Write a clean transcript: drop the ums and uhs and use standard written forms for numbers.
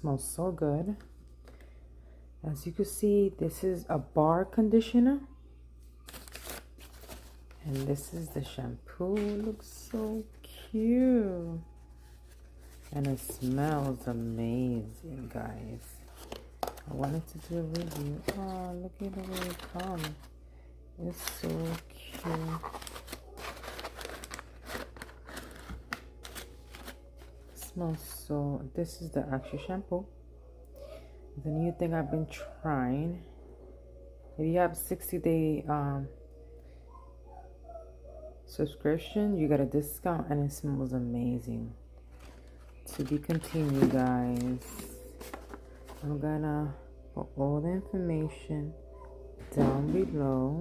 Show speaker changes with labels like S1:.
S1: smells so good. As you can see, this is a bar conditioner. And this is the shampoo. It looks so cute. And it smells amazing, guys. I wanted to do a review. Oh, look at the way it comes. It's so cute. It smells so... This is the actual shampoo. The new thing I've been trying. If you have 60-day subscription, you get a discount and it smells amazing. To be continued, guys. I'm gonna put all the information down below.